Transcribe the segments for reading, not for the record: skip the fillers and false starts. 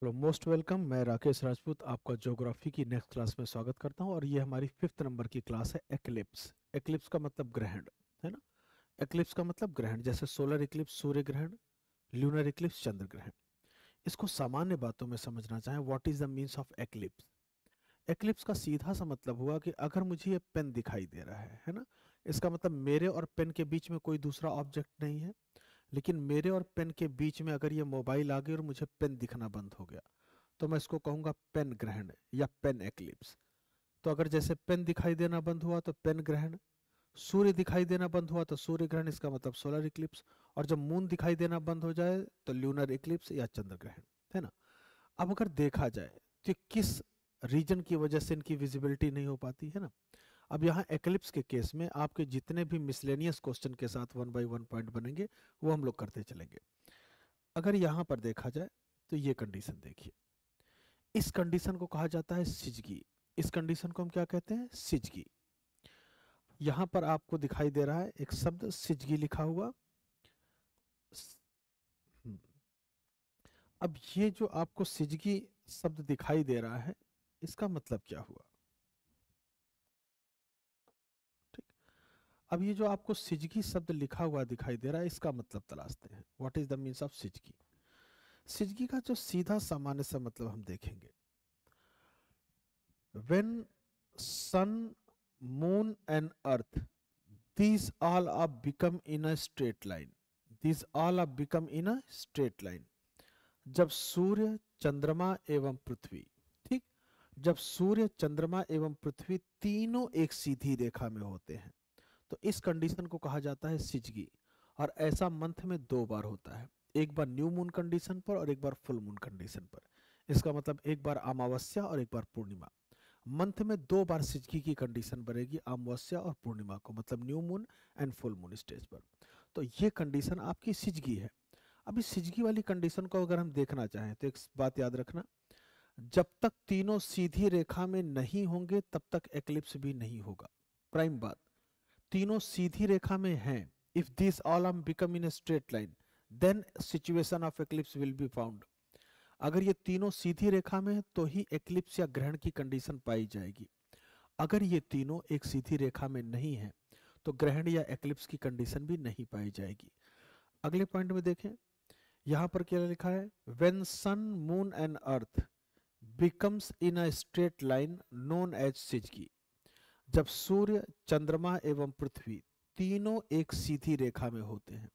Hello, most welcome. मैं राकेश राजपूत आपका geography की नेक्स्ट क्लास में स्वागत करता हूं और ये हमारी 5th नंबर की क्लास है। एक्लिप्स। एक्लिप्स का मतलब ग्रहण है ना। एक्लिप्स का मतलब ग्रहण, जैसे सोलर इक्लिप्स सूर्य ग्रहण, ल्यूनर इक्लिप्स चंद्र ग्रहण। इसको सामान्य बातों में समझना चाहें, what is the means of eclipse. Eclipse का सीधा सा मतलब हुआ कि अगर मुझे ये पेन दिखाई दे रहा है ना, इसका मतलब मेरे और पेन के बीच में कोई दूसरा ऑब्जेक्ट नहीं है। लेकिन मेरे और पेन के बीच में अगर ये मोबाइल आ गई और मुझे पेन दिखना बंद हो गया, तो मैं इसको कहूंगा पेन ग्रहण या पेन एक्लिप्स। तो अगर जैसे पेन दिखाई देना बंद हुआ तो पेन ग्रहण, सूर्य दिखाई देना बंद हुआ तो सूर्य ग्रहण, इसका मतलब सोलर इक्लिप्स। और जब मून दिखाई देना बंद हो जाए तो ल्यूनर इक्लिप्स या चंद्र ग्रहण, है ना। अब अगर देखा जाए तो किस रीजन की वजह से इनकी विजिबिलिटी नहीं हो पाती है ना। अब यहाँ एक्लिप्स के केस में आपके जितने भी मिसलेनियस क्वेश्चन के साथ 1 by 1 पॉइंट बनेंगे वो हम लोग करते चलेंगे। अगर यहाँ पर देखा जाए तो ये कंडीशन देखिए, इस कंडीशन को कहा जाता है सिजगी। इस कंडीशन को हम क्या कहते हैं? सिजगी। यहां पर आपको दिखाई दे रहा है एक शब्द सिजगी लिखा हुआ। हम्म, अब ये जो आपको सिजगी शब्द दिखाई दे रहा है, इसका मतलब क्या हुआ? ठीक। अब ये जो आपको सिजगी शब्द लिखा हुआ दिखाई दे रहा है, इसका मतलब तलाशते हैं। What is the means of syzygy. Syzygy का जो सीधा सामान्य सा मतलब हम देखेंगे, when sun, moon and earth, these all are become in a straight line, these all are become in a straight line। जब सूर्य, चंद्रमा एवं पृथ्वी, ठीक, जब सूर्य, चंद्रमा एवं पृथ्वी तीनों एक सीधी रेखा में होते हैं, तो इस कंडीशन को कहा जाता है सिजगी। और ऐसा मंथ में 2 बार होता है, एक बार न्यू मून कंडीशन पर और एक बार फुल मून कंडीशन पर। इसका मतलब एक बार अमावस्या और एक बार पूर्णिमा। मंथ में 2 बार सिजकी की कंडीशन बनेगी, अमावस्या और पूर्णिमा को, मतलब new moon and full moon stage पर। तो ये कंडीशन आपकी सिजकी है। अब इस सिजकी वाली कंडीशन को अगर हम देखना चाहें तो एक बात याद रखना, जब तक तीनों सीधी रेखा में नहीं होंगे तब तक एक्लिप्स भी नहीं होगा। प्राइम बात, तीनों सीधी रेखा में हैं, if this all are become in straight line, then situation of eclipse will be found. अगर ये तीनों सीधी रेखा में है तो ही एक्लिप्स या ग्रहण की कंडीशन पाई जाएगी। अगर ये तीनों एक सीधी रेखा में नहीं है तो ग्रहण या एक्लिप्स की कंडीशन भी नहीं पाई जाएगी। अगले पॉइंट में देखें, यहां पर क्या लिखा है, when sun, moon and earth becomes in a straight line known as syzygy. जब सूर्य, चंद्रमा एवं पृथ्वी तीनों एक सीधी रेखा में होते हैं,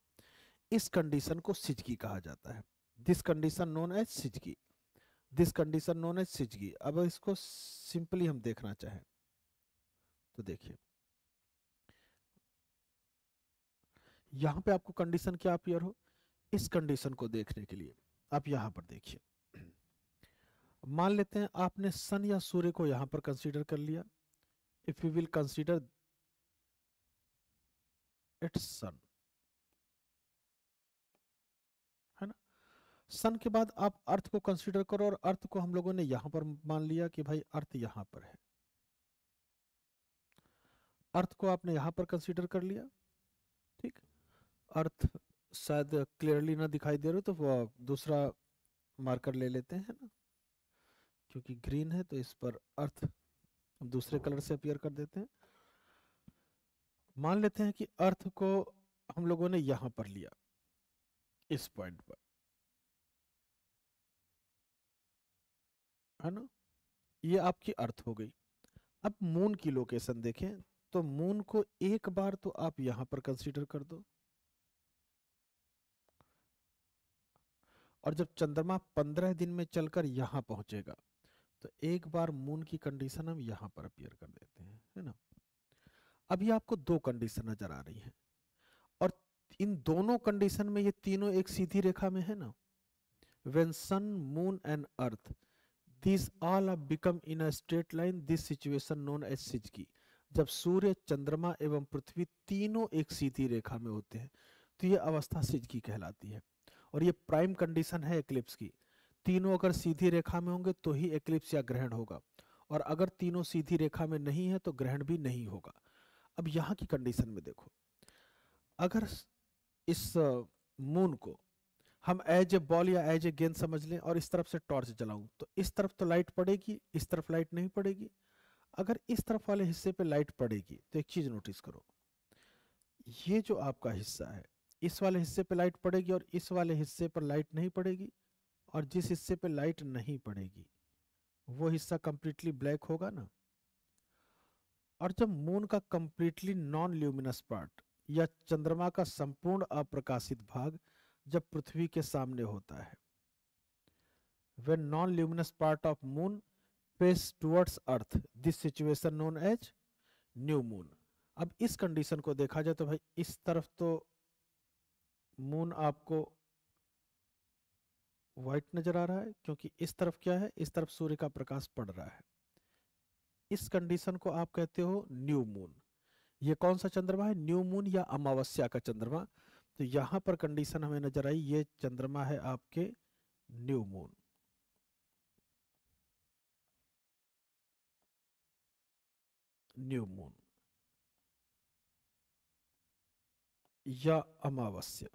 इस कंडीशन को सिजगी कहा जाता है। This condition known as syzygy, this condition known as syzygy. अब इसको सिंपली हम देखना चाहें तो देखिए, यहां पे आपको कंडीशन क्या अपियर हो, इस कंडीशन को देखने के लिए आप यहां पर देखिए। मान लेते हैं आपने सन या सूर्य को यहां पर कंसीडर कर लिया। If you will consider it's sun, है ना। सन के बाद आप अर्थ को कंसीडर करो, और अर्थ को हम लोगों ने यहां पर मान लिया कि भाई अर्थ यहां पर है। अर्थ को आपने यहां पर कंसीडर कर लिया, ठीक। अर्थ शायद क्लियरली ना दिखाई दे रहे तो वो दूसरा मार्कर ले लेते हैं ना, क्योंकि ग्रीन है तो इस पर अर्थ हम दूसरे कलर से अपीयर कर देते हैं। मान लेते हैं कि अर्थ को हम लोगों ने यहां पर लिया, इस पॉइंट पर, है ना। ये आपकी अर्थ हो गई। अब मून की लोकेशन देखें तो मून को एक बार तो आप यहां पर कंसीडर कर दो, और जब चंद्रमा 15 दिन में चलकर यहां पहुंचेगा तो एक बार मून की कंडीशन हम यहां पर अपीयर कर देते हैं, है ना। अभी आपको दो कंडीशन नजर आ रही हैं, और इन दोनों कंडीशन में ये तीनों एक सीधी रेखा में है ना। When sun, moon and earth, these all have become in a straight line, this situation known as सिजकी। जब सूर्य, चंद्रमा एवं पृथ्वी तीनों एक सीधी रेखा में होते हैं तो यह अवस्था सिजकी कहलाती है। और ये प्राइम कंडीशन है एक्लिप्स की। तीनों अगर सीधी रेखा में होंगे तो ही एक्लिप्स या ग्रहण होगा, और अगर तीनों सीधी रेखा में नहीं है तो ग्रहण भी नहीं होगा। अब यहाँ की कंडीशन में देखो, अगर इस मून को हम एज ए बॉल या एज ए गेंद समझ लें और इस तरफ से टॉर्च जलाऊं, तो इस तरफ तो लाइट पड़ेगी, इस तरफ लाइट नहीं पड़ेगी। अगर इस तरफ वाले हिस्से पे लाइट पड़ेगी तो एक चीज नोटिस करो, ये जो आपका हिस्सा है इस वाले हिस्से पे लाइट पड़ेगी और इस वाले हिस्से पर लाइट नहीं पड़ेगी, और जिस हिस्से पे लाइट नहीं पड़ेगी वो हिस्सा कंप्लीटली ब्लैक होगा ना। और जब मून का कंप्लीटली नॉन ल्यूमिनस पार्ट या चंद्रमा का संपूर्ण अप्रकाशित भाग जब पृथ्वी के सामने होता है, when non-luminous part of moon face towards earth, this situation known as new moon. अब इस कंडीशन को देखा जाए तो भाई इस तरफ तो मून आपको व्हाइट नजर आ रहा है, क्योंकि इस तरफ क्या है, इस तरफ सूर्य का प्रकाश पड़ रहा है। इस कंडीशन को आप कहते हो न्यू मून। ये कौन सा चंद्रमा है, न्यू मून या अमावस्या का चंद्रमा। तो यहां पर कंडीशन हमें नजर आई, ये चंद्रमा है आपके न्यू मून न्यू मून या अमावस्या।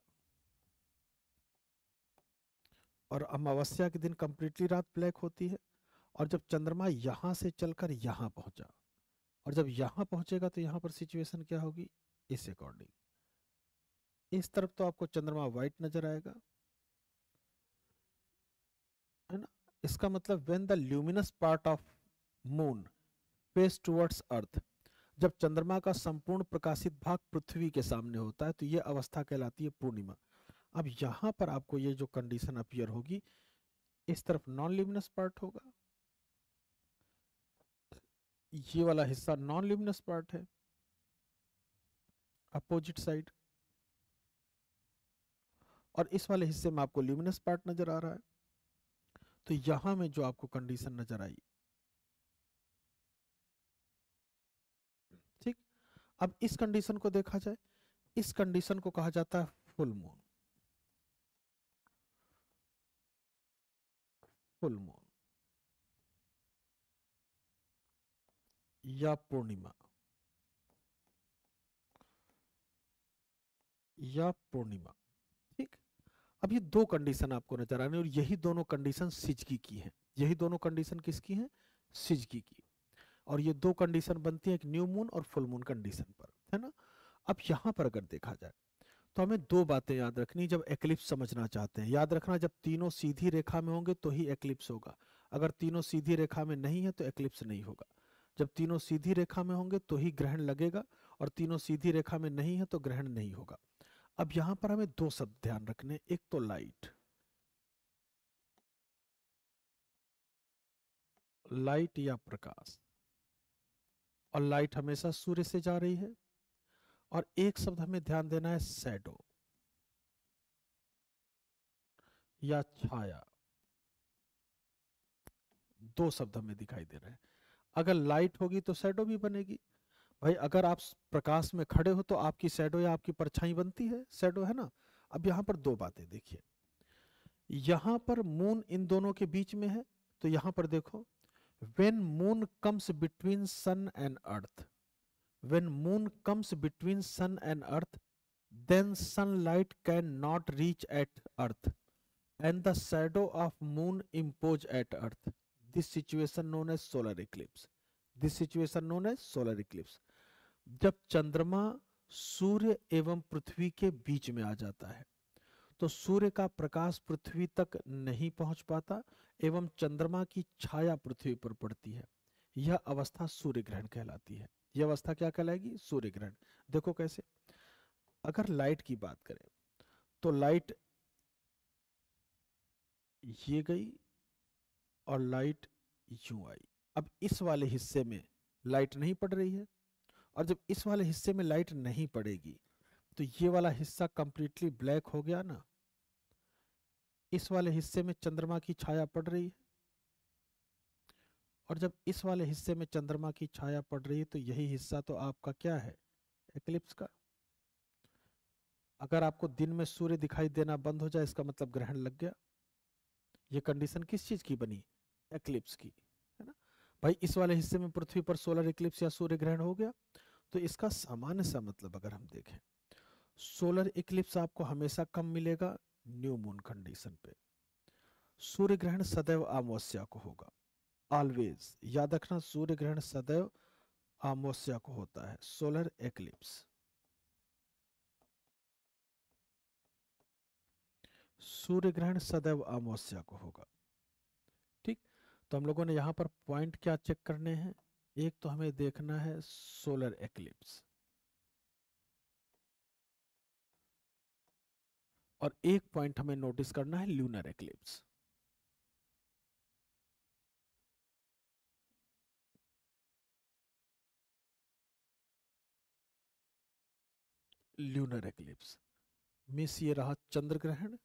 और अमावस्या के दिन कंप्लीटली रात ब्लैक होती है। और जब चंद्रमा यहां से चलकर यहां पहुंचा, और जब यहां पहुंचेगा तो यहां पर सिचुएशन क्या होगी, इस अकॉर्डिंग इस तरफ तो आपको चंद्रमा व्हाइट नजर आएगा, है ना। इसका मतलब when the luminous part of moon face towards अर्थ, जब चंद्रमा का संपूर्ण प्रकाशित भाग पृथ्वी के सामने होता है तो यह अवस्था कहलाती है पूर्णिमा। अब यहां पर आपको ये जो कंडीशन अपीयर होगी, इस तरफ नॉन ल्यूमिनस पार्ट होगा, ये वाला हिस्सा नॉन ल्यूमिनस पार्ट है, अपोजिट साइड, और इस वाले हिस्से में आपको ल्यूमिनस पार्ट नजर आ रहा है। तो यहां में जो आपको कंडीशन नजर आई, ठीक। अब इस कंडीशन को देखा जाए, इस कंडीशन को कहा जाता है फुल मून। फुल मून या पूर्णिमा या पूर्णिमा, ठीक। अब ये दो कंडीशन आपको नजर आ रही है, और यही दोनों कंडीशन सिजगी की हैं। यही दोनों कंडीशन किसकी हैं, सिजगी की। और ये दो कंडीशन बनती है एक न्यू मून और फुल मून कंडीशन पर, है ना। अब यहां पर अगर देखा जाए तो हमें दो बातें याद रखनी जब एक्लिप्स समझना चाहते हैं। याद रखना, जब तीनों सीधी रेखा में होंगे तो ही एक्लिप्स होगा, अगर तीनों सीधी रेखा में नहीं है तो एक्लिप्स नहीं होगा। जब तीनों सीधी रेखा में होंगे तो ही ग्रहण लगेगा, और तीनों सीधी रेखा में नहीं है तो ग्रहण नहीं होगा। अब यहां पर हमें दो शब्द ध्यान रखने, एक तो लाइट, लाइट या प्रकाश, और लाइट हमेशा सूर्य से जा रही है। और एक शब्द हमें ध्यान देना है, शैडो या छाया। दो शब्द हमें दिखाई दे रहे हैं। अगर लाइट होगी तो शैडो भी बनेगी। भाई अगर आप प्रकाश में खड़े हो तो आपकी शैडो या आपकी परछाई बनती है, शैडो, है ना। अब यहां पर दो बातें देखिए, यहां पर मून इन दोनों के बीच में है, तो यहां पर देखो, when moon comes between sun and earth, when moon comes between sun and earth, then sunlight cannot reach at earth and the shadow of moon impose at earth, this situation known as solar eclipse, this situation known as solar eclipse। जब चंद्रमा सूर्य एवं पृथ्वी के बीच में आ जाता है तो सूर्य का प्रकाश पृथ्वी तक नहीं पहुंच पाता एवं चंद्रमा की छाया पृथ्वी पर पड़ती है। यह अवस्था सूर्य ग्रहण कहलाती है। यह अवस्था क्या कहलाएगी, सूर्य ग्रहण। देखो कैसे, अगर लाइट की बात करें तो लाइट ये गई और लाइट यूं आई। अब इस वाले हिस्से में लाइट नहीं पड़ रही है, और जब इस वाले हिस्से में लाइट नहीं पड़ेगी तो ये वाला हिस्सा कंप्लीटली ब्लैक हो गया ना। इस वाले हिस्से में चंद्रमा की छाया पड़ रही है, और जब इस वाले हिस्से में चंद्रमा की छाया पड़ रही है तो यही हिस्सा तो आपका क्या है, एक्लिप्स का। अगर आपको दिन में सूर्य दिखाई देना बंद हो जाए इसका मतलब ग्रहण लग गया। ये कंडीशन किस चीज की बनी, एक्लिप्स की, है ना। भाई इस वाले हिस्से में पृथ्वी पर सोलर इक्लिप्स या सूर्य ग्रहण हो गया, तो इसका सामान्य सा मतलब अगर हम देखें, सोलर इक्लिप्स आपको हमेशा कम मिलेगा न्यू मून कंडीशन पे सूर्य ग्रहण सदैव अमावस्या को होगा। ऑलवेज याद रखना, सूर्य ग्रहण सदैव अमावस्या को होता है, सोलर एक्लिप्स। सूर्य ग्रहण सदैव अमावस्या को होगा। ठीक, तो हम लोगों ने यहां पर पॉइंट क्या चेक करने हैं, एक तो हमें देखना है सोलर एक्लिप्स, और एक पॉइंट हमें नोटिस करना है lunar eclipse. Lunar eclipse miss ये रहा चंद्र ग्रहण,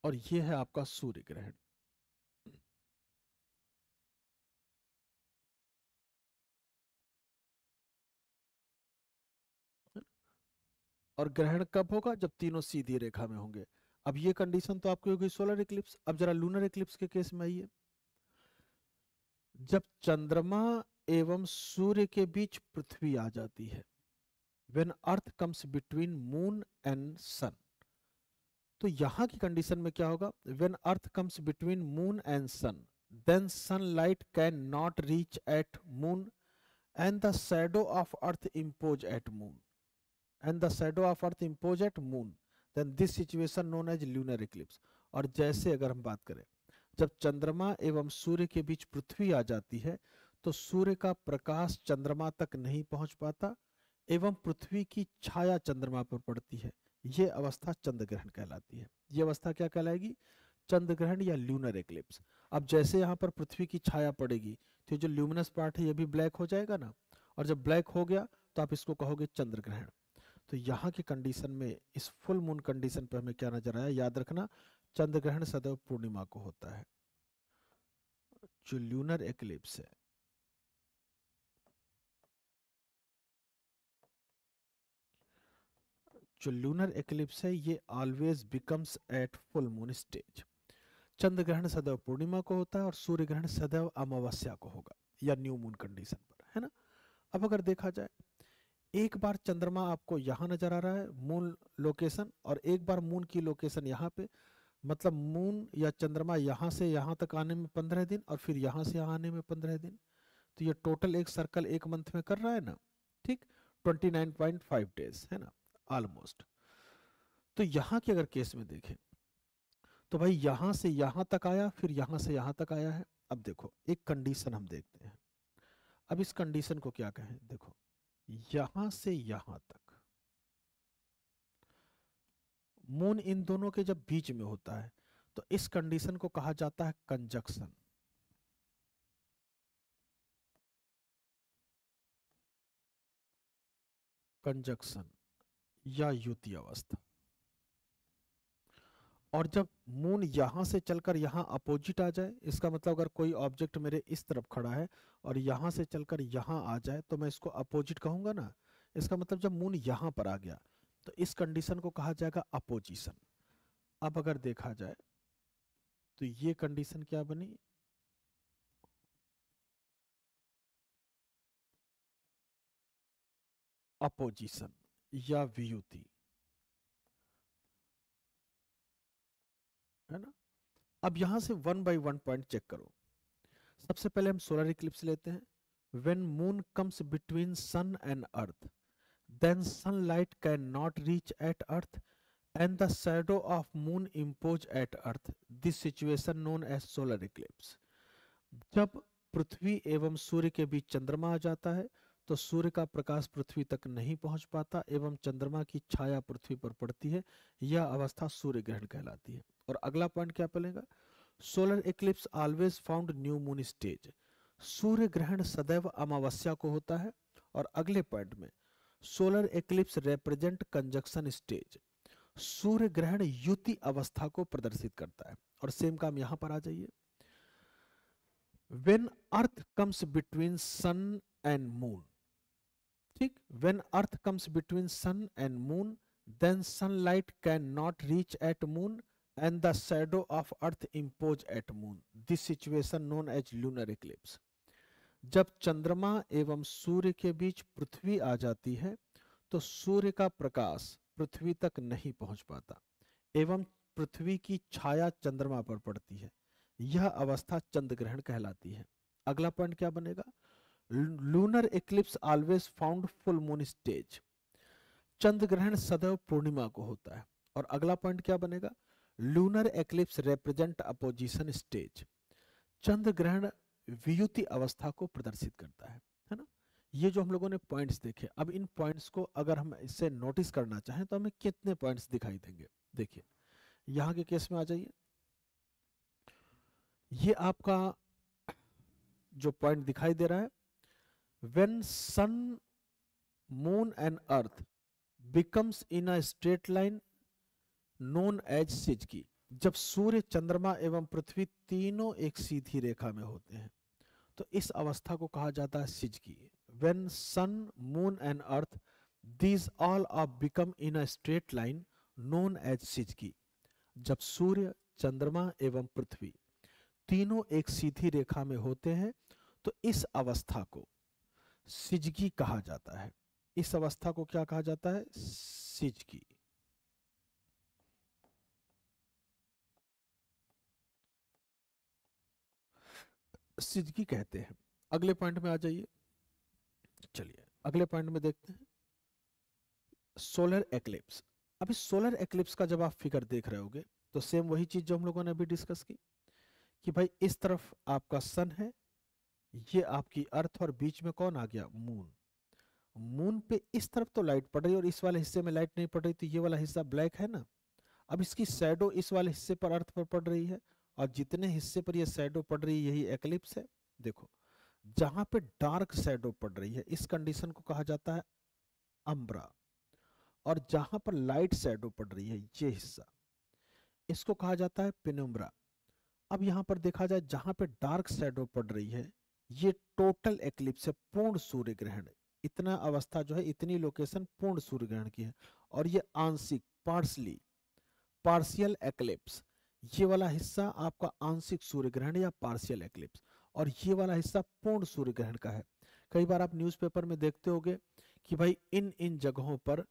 और ये है आपका सूर्य ग्रहण। और ग्रहण कब होगा, जब तीनों सीधी रेखा में होंगे। अब ये कंडीशन तो आपकी हो गई सोलर इक्लिप्स। अब जरा लूनर इक्लिप्स के केस में आइए। जब चंद्रमा एवं सूर्य के बीच पृथ्वी आ जाती है, when earth comes between moon and sun, तो यहां की कंडीशन में क्या होगा, when earth comes between moon and sun, then sunlight can not reach at moon and the shadow of earth impose at moon, and the shadow of earth impose at moon, then this situation known as lunar eclipse। और जैसे अगर हम बात करें, जब चंद्रमा एवं सूर्य के बीच पृथ्वी आ जाती है, तो सूर्य का प्रकाश चंद्रमा तक नहीं पहुंच पाता एवं पृथ्वी की छाया चंद्रमा पर पड़ती है, ये अवस्था चंद्र ग्रहण कहलाती है। ये अवस्था क्या कहलाएगी, चंद्र ग्रहण या ल्यूनर एक्लिप्स। अब जैसे यहाँ पर पृथ्वी की छाया पड़ेगी, तो जो ल्यूमिनस पार्ट है ये भी ब्लैक हो जाएगा ना, और जब ब्लैक हो गया तो आप इसको कहोगे चंद्र ग्रहण। तो यहाँ की कंडीशन में इस फुल मून कंडीशन पे हमें क्या नजर आया, याद रखना चंद्र ग्रहण सदैव पूर्णिमा को होता है। जो ल्यूनर एक्लिप्स है, जो लूनर एक्लिप्स है, ये always becomes at full moon stage. चंद्र ग्रहण सदैव पूर्णिमा को होता है और सूर्य ग्रहण सदैव अमावस्या को होगा, या न्यू मून कंडीशन पर, है ना। अब अगर देखा जाए, एक बार चंद्रमा आपको यहाँ नजर आ रहा है मून लोकेशन, और एक बार मून की लोकेशन यहाँ पे, मतलब मून या चंद्रमा यहाँ से यहाँ तक आने में 15 दिन और फिर यहाँ से यहाँ आने में 15 दिन, तो ये टोटल एक सर्कल एक मंथ में कर रहा है ना। ठीक, 29.5 डेज है ना, ऑलमोस्ट। तो यहाँ के अगर केस में देखें, तो भाई यहाँ से यहाँ तक आया, फिर यहाँ से यहाँ तक आया है। अब देखो एक कंडीशन हम देखते हैं। अब इस कंडीशन को क्या कहें, देखो यहां से यहां तक मून इन दोनों के जब बीच में होता है, तो इस कंडीशन को कहा जाता है कंजक्शन। कंजक्शन या युति अवस्था। और जब मून यहां से चलकर यहां अपोजिट आ जाए, इसका मतलब अगर कोई ऑब्जेक्ट मेरे इस तरफ खड़ा है और यहां से चलकर यहां आ जाए, तो मैं इसको अपोजिट कहूंगा ना। इसका मतलब जब मून यहां पर आ गया, तो इस कंडीशन को कहा जाएगा अपोजिशन। अब अगर देखा जाए, तो ये कंडीशन क्या बनी, अपोजिशन या वियुति, है ना। अब यहां से one by one point check करो। सबसे पहले हम सोलर इक्लिप्स लेते हैं। When moon comes between sun and earth, then sunlight can not reach at earth and the shadow of moon impose at earth, this situation known as solar eclipse. जब पृथ्वी एवं सूर्य के बीच चंद्रमा आ जाता है, तो सूर्य का प्रकाश पृथ्वी तक नहीं पहुंच पाता एवं चंद्रमा की छाया पृथ्वी पर पड़ती है, यह अवस्था सूर्य ग्रहण कहलाती है। और अगला पॉइंट क्या पड़ेगा, solar eclipse always found new moon stage. सूर्य ग्रहण सदैव अमावस्या को होता है। और अगले पॉइंट में, solar eclipse represent conjunction stage. सूर्य ग्रहण युति अवस्था को प्रदर्शित करता है। और सेम काम यहां पर आ जाइए, when earth comes between sun and moon, ठीक, when earth comes between sun and moon, then sunlight cannot reach at moon and the shadow of earth impose at moon, this situation known as lunar eclipse। जब चंद्रमा एवं सूर्य के बीच पृथ्वी आ जाती है तो सूर्य का प्रकाश पृथ्वी तक नहीं पहुंच पाता एवं पृथ्वी की छाया चंद्रमा पर पड़ती है। यह अवस्था चंद्र ग्रहण कहलाती है। अगला पॉइंट क्या बनेगा? Lunar eclipse always found full moon stage. चंद्र ग्रहण सदैव पूर्णिमा को होता है। और अगला पॉइंट क्या बनेगा? Lunar eclipse represent opposition stage. चंद्र ग्रहण वियुति अवस्था को प्रदर्शित करता है ना। ये जो हम लोगों ने पॉइंट्स देखे, अब इन पॉइंट्स को अगर हम इससे नोटिस करना चाहें तो हमें कितने पॉइंट्स दिखाई देंगे? देखिए यहां के केस में आ जाइए। ये आपका जो पॉइंट दिखाई दे रहा है, when sun moon and earth becomes in a straight line known as syzygy. जब सूर्य, चंद्रमा एवं पृथ्वी तीनों एक सीधी रेखा में होते हैं तो इस अवस्था को कहा जाता है syzygy. When sun moon and earth these all are become in a straight line known as syzygy. जब सूर्य, चंद्रमा एवं पृथ्वी तीनों एक सीधी रेखा में होते हैं तो इस अवस्था को सिजकी कहा जाता है। इस अवस्था को क्या कहा जाता है? सिजकी। सिजकी कहते हैं। अगले पॉइंट में आ जाइए। चलिए अगले पॉइंट में देखते हैं सोलर एक्लिप्स। अभी सोलर एक्लिप्स का जब आप फिगर देख रहे होगे तो सेम वही चीज जो हम लोगों ने अभी डिस्कस की कि भाई इस तरफ आपका सन है, ये आपकी अर्थ, और बीच में कौन आ गया? मून। मून पे इस तरफ तो लाइट पड़ रही है और इस वाले हिस्से में लाइट नहीं पड़ रही, तो ये वाला हिस्सा ब्लैक है ना। अब इसकी शैडो इस वाले हिस्से पर अर्थ पर पड़ रही है और जितने हिस्से पर ये शैडो पड़ रही है यही एक्लिप्स है। देखो जहां पे डार्क शैडो पड़ रही है इस कंडीशन को कहा जाता है अम्ब्रा, और जहां पर लाइट शैडो पड़ रही है ये हिस्सा, इसको कहा जाता है पेनुम्ब्रा। अब यहां पर देखा जाए जहां पे डार्क शैडो पड़ रही है ये टोटल एक्लिप्स है, पूर्ण सूर्य ग्रहण। इतना अवस्था जो है, इतनी लोकेशन पूर्ण सूर्य ग्रहण की है। और ये आंशिक, पार्सली, पार्शियल एक्लिप्स, ये वाला हिस्सा आपका आंशिक सूर्य ग्रहण या पार्शियल एक्लिप्स, और ये वाला हिस्सा पूर्ण सूर्य ग्रहण का है। कई बार आप न्यूज़पेपर में देखते होंगे कि भाई इन इन जगहों पर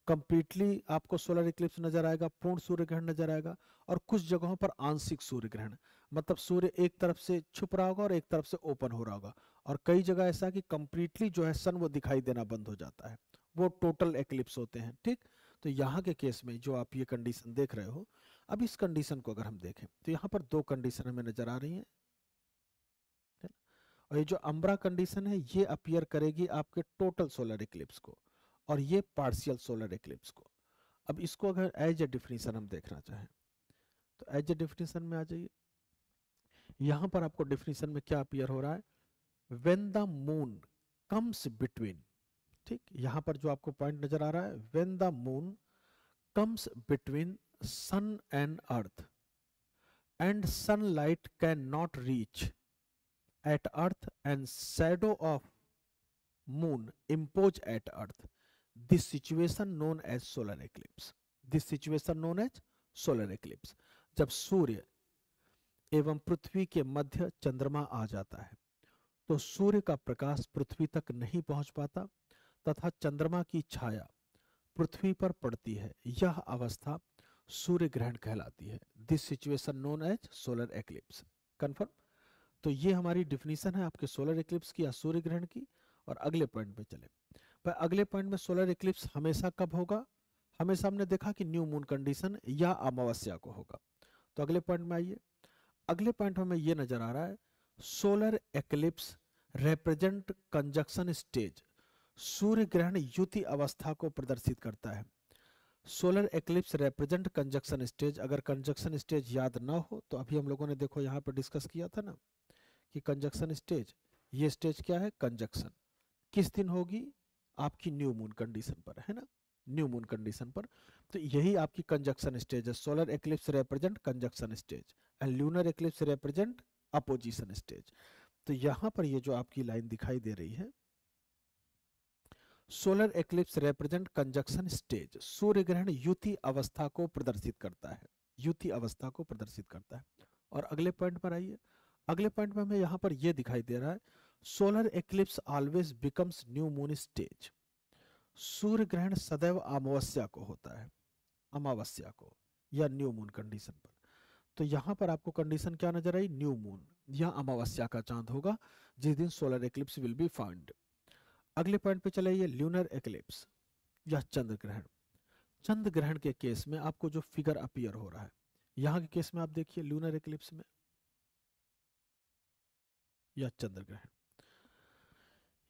कंप्लीटली आपको सोलर इक्लिप्स नजर आएगा, पूर्ण सूर्य ग्रहण नजर आएगा, और कुछ जगहों पर आंशिक सूर्य ग्रहण, मतलब सूर्य एक तरफ से छुप रहा होगा और एक तरफ से ओपन हो रहा होगा। और कई जगह ऐसा कि कंप्लीटली जो है सन वो दिखाई देना बंद हो जाता है, वो टोटल एक्लिप्स होते हैं। ठीक, तो यहाँ के केस में जो आप ये कंडीशन देख रहे हो, अब इस कंडीशन को अगर हम देखें तो यहाँ पर दो कंडीशन हमें नजर आ रही हैं। और ये जो अम्ब्रा कंडीशन है ये अपीयर करेगी आपके टोटल सोलर इक्लिप्स को, और ये पार्शियल सोलर इक्लिप्स को। अब इसको अगर एज ए डिफिनीशन हम देखना चाहें तो एज ए डिफिनीशन में आ जाइए। यहां पर आपको डिफिनीशन में क्या अपीयर हो रहा है? When the moon comes between, ठीक, यहां पर जो आपको पॉइंट नजर आ रहा है, when the moon comes between sun and earth and sunlight can not reach at earth and shadow of moon impose at earth, this situation known as solar eclipse, this situation known as solar eclipse। जब सूर्य एवं पृथ्वी के मध्य चंद्रमा आ जाता है तो सूर्य का प्रकाश पृथ्वी तक नहीं पहुंच पाता तथा चंद्रमा की छाया पृथ्वी पर पड़ती है। यह अवस्था सूर्य ग्रहण कहलाती है। This situation known as solar eclipse. Confirm? तो ये हमारी डिफिनीशन है आपके सोलर इक्लिप्स की या सूर्य ग्रहण की। और अगले पॉइंट पे चले। पर अगले पॉइंट में सोलर इक्लिप्स हमेशा कब होगा? हमेशा हमने देखा कि न्यू मून कंडीशन या अमावस्या को होगा। तो अगले पॉइंट में आइए। अगले पॉइंट में ये नजर आ रहा है solar eclipse represent conjunction stage. सूर्य ग्रहण युति अवस्था को प्रदर्शित करता है। Solar eclipse represent conjunction stage. अगर कंजक्शन स्टेज याद ना हो तो अभी हम लोगों ने देखो यहाँ पर डिस्कस किया था ना कि कंजक्शन स्टेज, ये स्टेज क्या है? कंजक्शन। किस दिन होगी? आपकी न्यू मून कंडीशन पर, है ना, न्यू मून कंडीशन पर। तो यही आपकी कंजक्शन स्टेज है। Solar eclipse represent conjunction stage and lunar eclipse represent opposition stage. तो यहां पर ये जो आपकी लाइन दिखाई दे रही है, solar eclipse represent conjunction stage, सूर्य ग्रहण युति अवस्था को प्रदर्शित करता है, युति अवस्था को प्रदर्शित करता है। और अगले पॉइंट पर आइए। अगले पॉइंट में हमें यहाँ पर यह दिखाई दे रहा है solar eclipse always becomes new moon stage. सूर्य ग्रहण सदैव अमावस्या को होता है, अमावस्या को या न्यू मून कंडीशन पर। तो यहां पर आपको कंडीशन क्या नजर आई, न्यू मून या अमावस्या का चांद होगा जिस दिन solar eclipse will be found. अगले पॉइंट पे चले, ल्यूनर एक्लिप्स या चंद्र ग्रहण। चंद्र ग्रहण के केस में आपको जो फिगर अपीयर हो रहा है, यहां के केस में आप देखिए ल्यूनर एक्लिप्स में या चंद्र ग्रहण,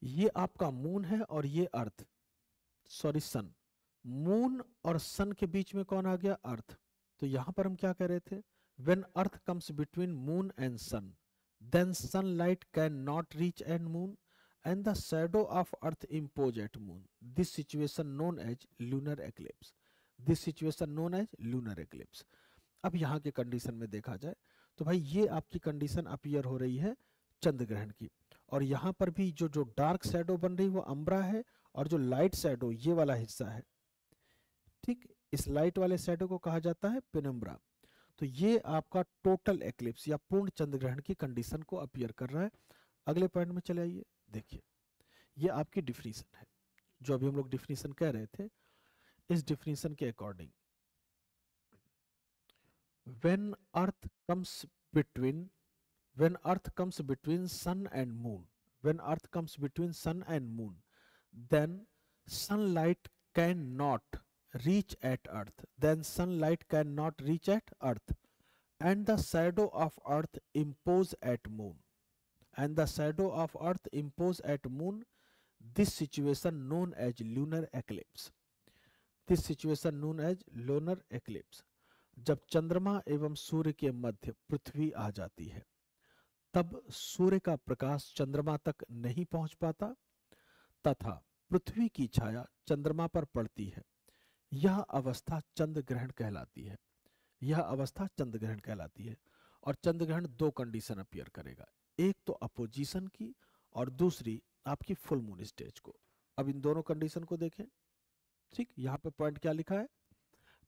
ये आपका मून है और ये अर्थ, सॉरी सन। मून और सन के बीच में कौन आ गया, अर्थ। तो यहां पर हम क्या कह रहे थे, when earth comes between moon and sun then sunlight can not reach and moon and the shadow of earth impose at moon, this situation known as lunar eclipse, this situation known as lunar eclipse. अब यहाँ के condition में देखा जाए तो भाई ये आपकी कंडीशन अपीयर हो रही है चंद्र ग्रहण की, और यहाँ पर भी जो जो डार्क शैडो बन रही है वो अम्ब्रा है, और जो लाइट शैडो ये वाला हिस्सा है, ठीक, इस लाइट वाले शैडो को कहा जाता है पेनम्ब्रा। तो ये आपका टोटल एक्लिप्स या पूर्ण चंद्र ग्रहण की कंडीशन को अपीयर कर रहा है। अगले पॉइंट में चले आइए, देखिए ये आपकी डिफिनीशन है, जो अभी हम लोग डिफिनीशन कह रहे थे, इस डिफिनीशन के according when earth comes between when earth comes between sun and moon, when earth comes between sun and moon, then sunlight cannot reach at earth, then sunlight cannot reach at earth, and the shadow of earth impose at moon, and the shadow of earth impose at moon, this situation known as lunar eclipse, this situation known as lunar eclipse। जब चंद्रमा एवं सूर्य के मध्य पृथ्वी आ जाती है, तब सूर्य का प्रकाश चंद्रमा तक नहीं पहुंच पाता तथा पृथ्वी की छाया चंद्रमा पर पड़ती है। यह अवस्था चंद्र ग्रहण कहलाती है, यह अवस्था चंद्र ग्रहण कहलाती है। और चंद्र ग्रहण दो कंडीशन अपीयर करेगा, एक तो अपोजिशन की और दूसरी आपकी फुल मून स्टेज को। अब इन दोनों कंडीशन को देखें, ठीक, यहाँ पे पॉइंट क्या लिखा है,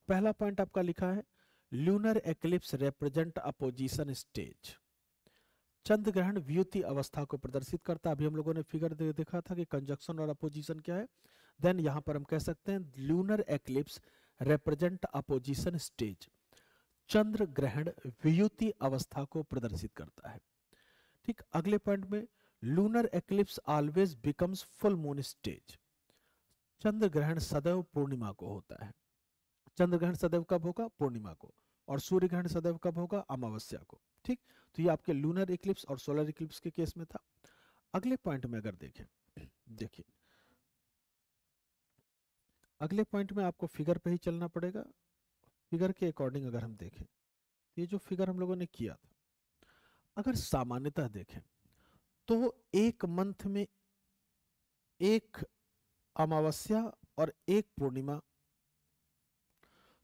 पहला पॉइंट आपका लिखा है lunar eclipse represent opposition stage. चंद्र ग्रहण व्युति अवस्था को प्रदर्शित करता है। अभी हम लोगों ने फिगर देखा था कि कंजक्शन और अपोजिशन क्या है, देन यहां पर हम कह सकते हैं lunar eclipse represent opposition stage. चंद्र ग्रहण व्युति अवस्था को प्रदर्शित करता है, ठीक। अगले पॉइंट में lunar eclipse always becomes full moon stage. चंद्र ग्रहण सदैव पूर्णिमा को होता है। चंद्र ग्रहण सदैव कब होगा, पूर्णिमा को, और सूर्य ग्रहण सदैव कब होगा, अमावस्या को, ठीक। तो ये आपके लूनर इक्लिप्स और सोलर इक्लिप्स के केस में था। अगले पॉइंट में अगर देखें, देखिए अगले पॉइंट में आपको फिगर पे ही चलना पड़ेगा। फिगर के अकॉर्डिंग अगर हम देखें, ये जो फिगर हम लोगों ने किया था, अगर सामान्यतः देखें तो एक मंथ में एक अमावस्या और एक पूर्णिमा,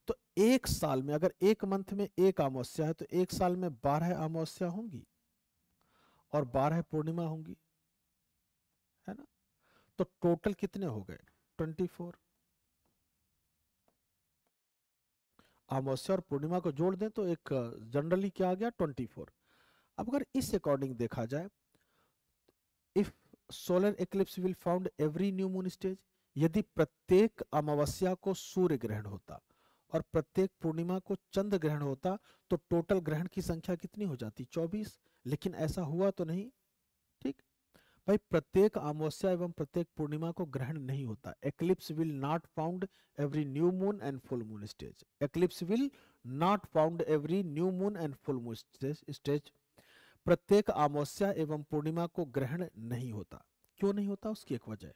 तो एक साल में अगर एक मंथ में एक अमावस्या है तो एक साल में 12 अमावस्या होंगी और 12 पूर्णिमा होंगी, है ना। तो टोटल कितने हो गए, 24। अमावस्या और पूर्णिमा को जोड़ दें तो एक जनरली क्या आ गया, 24। अब अगर इस अकॉर्डिंग देखा जाए, if solar eclipse will found every new moon stage, यदि प्रत्येक अमावस्या को सूर्य ग्रहण होता और प्रत्येक पूर्णिमा को चंद्र ग्रहण होता, तो टोटल ग्रहण की संख्या कितनी हो जाती, 24। लेकिन ऐसा हुआ तो नहीं, ठीक भाई। प्रत्येक अमावस्या एवं प्रत्येक पूर्णिमा को ग्रहण नहीं होता। Eclipse will not found every new moon and full moon stage, eclipse will not found every new moon and full moon stage. प्रत्येक अमावस्या एवं पूर्णिमा को ग्रहण नहीं होता। क्यों नहीं होता, उसकी एक वजह है।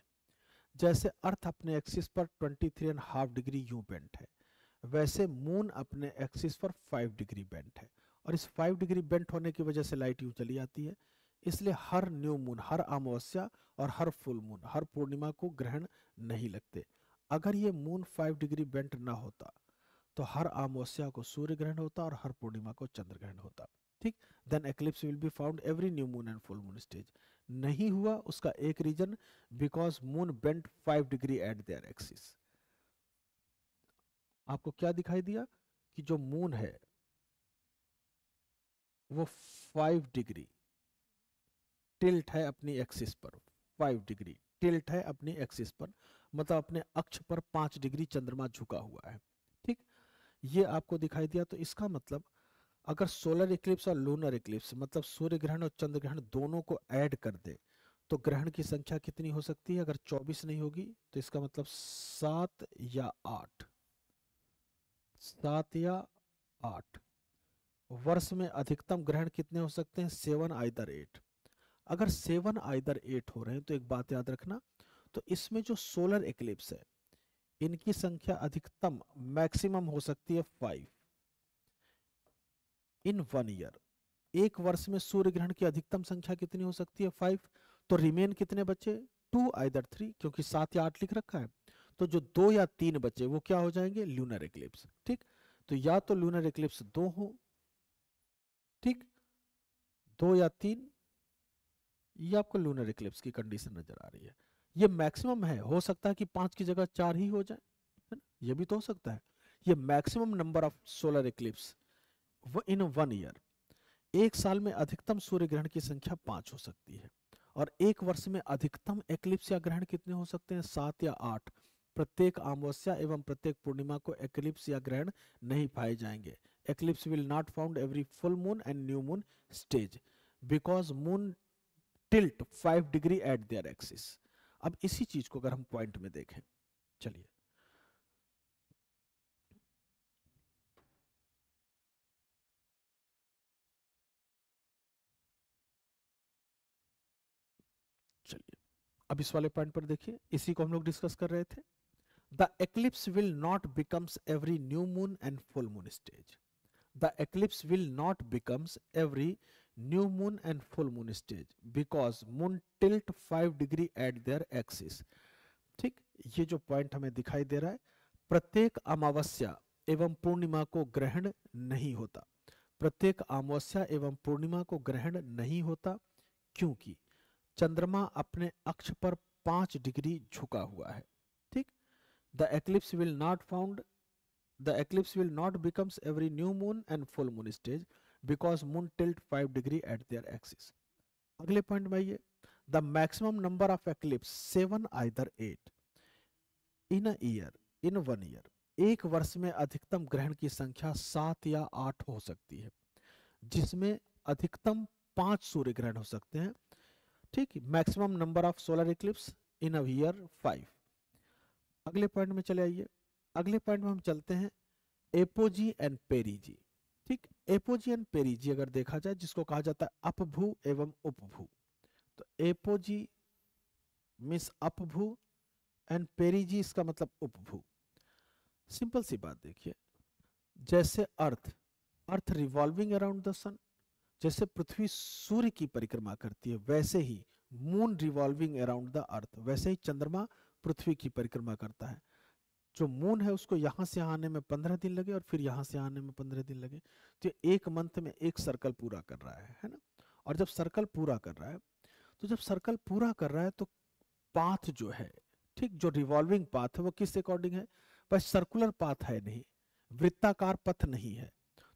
जैसे अर्थ अपने एक्सिस पर 23.5 डिग्री यूं बेंट है, वैसे मून अपने एक्सिस पर 5 डिग्री बेंट है, और इस 5 डिग्री बेंट होने की वजह से लाइट यूं चली आती है। इसलिए हर न्यू मून, हर अमावस्या और हर फुल मून, हर पूर्णिमा को ग्रहण नहीं लगते। अगर ये मून 5 डिग्री बेंट ना होता तो हर अमावस्या को सूर्य ग्रहण होता और हर पूर्णिमा को चंद्र ग्रहण होता, ठीक। Then eclipse will be found every new moon and full moon stage. नहीं हुआ उसका एक reason, because moon bent 5 degree at their axis. आपको क्या दिखाई दिया कि जो मून है वो 5 डिग्री टिल्ट है अपनी एक्सिस पर 5 डिग्री, टिल्ट है अपनी एक्सिस पर, मतलब अपने अक्ष पर 5 डिग्री चंद्रमा झुका हुआ है। ठीक, ये आपको दिखाई दिया। तो इसका मतलब अगर सोलर इक्लिप्स और लूनर इक्लिप्स मतलब सूर्य ग्रहण और चंद्र ग्रहण दोनों को ऐड कर दे तो ग्रहण की संख्या कितनी हो सकती है? अगर 24 नहीं होगी तो इसका मतलब 7 या 8, 7 या 8। वर्ष में अधिकतम ग्रहण कितने हो सकते हैं? 7 आइदर 8। अगर 7 आइदर 8 हो रहे हैं तो एक बात याद रखना, तो इसमें जो सोलर इक्लिप्स है इनकी संख्या अधिकतम मैक्सिमम हो सकती है 5 इन 1 ईयर। एक वर्ष में सूर्य ग्रहण की अधिकतम संख्या कितनी हो सकती है? 5। तो रिमेन कितने बचे? 2 आइदर 3, क्योंकि 7 या 8 लिख रखा है। तो जो 2 या 3 बचे वो क्या हो जाएंगे? Lunar Eclipse. ठीक, तो या तो ल्यूनर इक्लिप्स 2 हो, ठीक, 2 या 3, ये आपको लूनर इक्लिप्स की कंडीशन नजर आ रही है। ये मैक्सिमम है, हो सकता है कि 5 की जगह 4 ही हो जाए, है ना, ये भी तो हो सकता है। ये maximum number of solar Eclipse in 1 year. एक साल में अधिकतम सूर्य ग्रहण की संख्या 5 हो सकती है, और एक वर्ष में अधिकतम एक्लिप्स या ग्रहण कितने हो सकते हैं? 7 या 8। प्रत्येक अमावस्या एवं प्रत्येक पूर्णिमा को एक्लिप्स या ग्रहण नहीं पाए जाएंगे। Eclipse will not found every full moon and new moon stage because moon tilt 5 degree at their axis. अब इसी चीज को अगर हम पॉइंट में देखें, चलिए चलिए अब इस वाले पॉइंट पर देखिए, इसी को हम लोग डिस्कस कर रहे थे। The eclipse will not becomes every new moon and full moon stage. The eclipse will not becomes every new moon and full moon stage because moon tilt 5 degree at their axis. ठीक, ये जो point हमें दिखाई दे रहा है, प्रत्येक अमावस्या एवं पूर्णिमा को ग्रहण नहीं होता। प्रत्येक अमावस्या एवं पूर्णिमा को ग्रहण नहीं होता क्योंकि चंद्रमा अपने अक्ष पर 5 डिग्री झुका हुआ है। ठीक, the eclipse will not found the eclipse will not becomes every new moon and full moon stage because moon tilt 5 degree at their axis. अगले पॉइंट में आइए, the maximum number of eclipse 7 either 8 in a year in 1 year. एक वर्ष में अधिकतम ग्रहण की संख्या 7 या 8 हो सकती है, जिसमें अधिकतम 5 सूर्य ग्रहण हो सकते हैं। ठीक, maximum number of solar Eclipse in a year 5। अगले पॉइंट में चले आइए, अगले पॉइंट में हम चलते हैं एपोजी एंड पेरीजी। ठीक, एपोजी एंड पेरीजी अगर देखा जाए, जिसको कहा जाता है अपभू एवं उपभू, तो एपोजी मीन्स अपभू एंड पेरीजी इसका मतलब उपभू। सिंपल सी बात देखिए, जैसे earth earth revolving around the sun, जैसे पृथ्वी सूर्य की परिक्रमा करती है, वैसे ही moon revolving around the earth, वैसे ही चंद्रमा पृथ्वी की परिक्रमा करता है। जो मून है उसको यहां से आने में 15 दिन लगे और फिर यहां से आने में 15 दिन लगे, तो एक मंथ में एक सर्कल पूरा कर रहा है ना। और जब सर्कल पूरा कर रहा है, तो जब सर्कल पूरा कर रहा है तो पाथ जो है, ठीक, जो रिवॉल्विंग पाथ है वो किस अकॉर्डिंग है? बस सर्कुलर पाथ है नहीं, वृत्ताकार पथ नहीं है।